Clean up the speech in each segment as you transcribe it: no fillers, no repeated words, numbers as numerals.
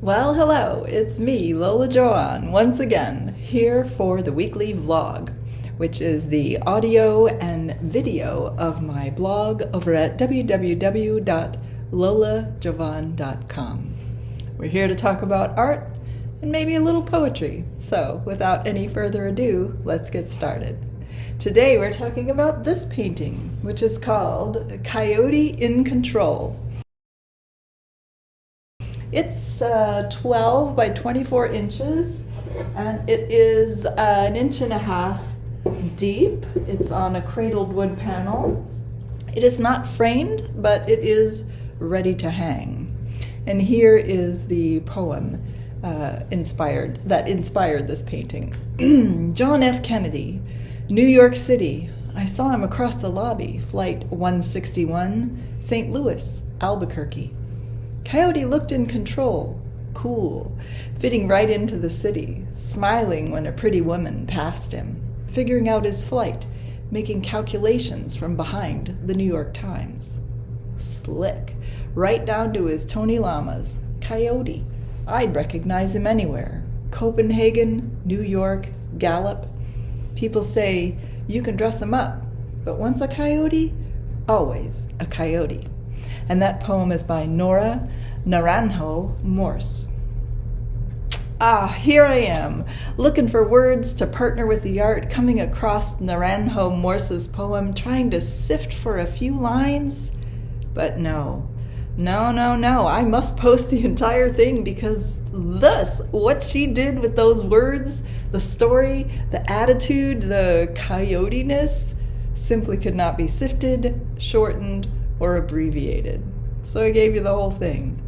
Well, hello, it's me, Lola Joanne, once again, here for the weekly vlog, which is the audio and video of my blog over at www.lolajovan.com. We're here to talk about art and maybe a little poetry, so without any further ado, let's get started. Today we're talking about this painting, which is called Coyote in Control. It's 12 by 24 inches, and it is an inch and a half deep. It's on a cradled wood panel. It is not framed, but it is ready to hang. And here is the poem that inspired this painting. John F. Kennedy, New York City. I saw him across the lobby, Flight 161, St. Louis, Albuquerque. Coyote looked in control, cool, fitting right into the city, smiling when a pretty woman passed him, figuring out his flight, making calculations from behind the New York Times. Slick, right down to his Tony Lamas. Coyote, I'd recognize him anywhere. Copenhagen, New York, Gallup. People say, you can dress him up, but once a coyote, always a coyote. And that poem is by Nora Naranjo Morse. Here I am, looking for words to partner with the art, coming across Naranjo Morse's poem, trying to sift for a few lines. But no, I must post the entire thing because what she did with those words, the story, the attitude, the coyote-ness, simply could not be sifted, shortened, or abbreviated. So I gave you the whole thing.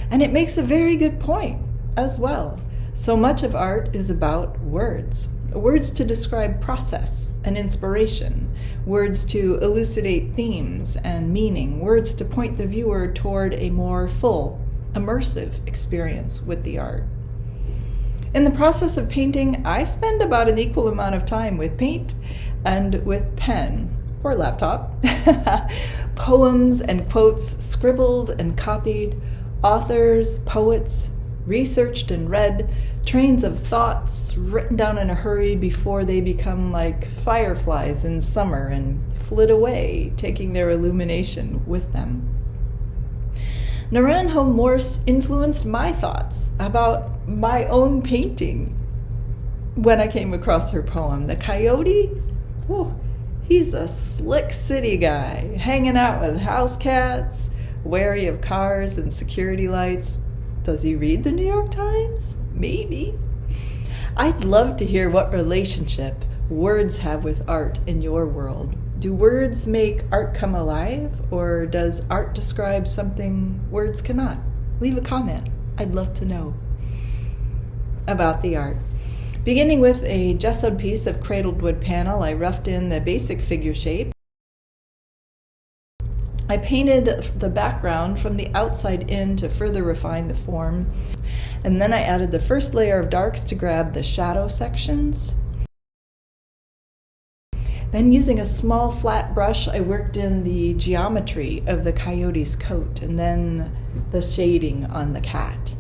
And it makes a very good point as well. So much of art is about words. Words to describe process and inspiration. Words to elucidate themes and meaning. Words to point the viewer toward a more full, immersive experience with the art. In the process of painting, I spend about an equal amount of time with paint and with pen or laptop. Poems and quotes scribbled and copied, authors, poets, researched and read, trains of thoughts written down in a hurry before they become like fireflies in summer and flit away, taking their illumination with them. Naranjo Morse influenced my thoughts about my own painting when I came across her poem. The coyote? Whew. He's a slick city guy, hanging out with house cats, wary of cars and security lights. Does he read the New York Times? Maybe. I'd love to hear what relationship words have with art in your world. Do words make art come alive, or does art describe something words cannot? Leave a comment. I'd love to know about the art. Beginning with a gessoed piece of cradled wood panel, I roughed in the basic figure shape. I painted the background from the outside in to further refine the form. And then I added the first layer of darks to grab the shadow sections. Then using a small flat brush, I worked in the geometry of the coyote's coat and then the shading on the cat.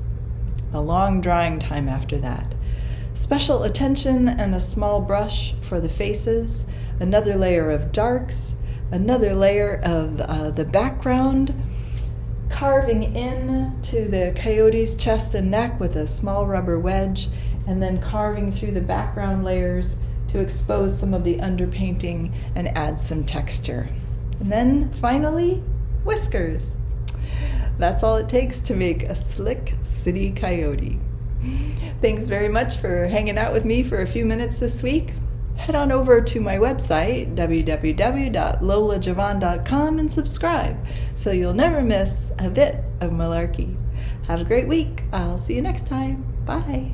A long drying time after that. Special attention and a small brush for the faces, another layer of darks, another layer of the background, carving in to the coyote's chest and neck with a small rubber wedge, and then carving through the background layers to expose some of the underpainting and add some texture. And then finally, whiskers. That's all it takes to make a slick city coyote. Thanks very much for hanging out with me for a few minutes this week. Head on over to my website, www.lolajovan.com, and subscribe so you'll never miss a bit of malarkey. Have a great week. I'll see you next time. Bye.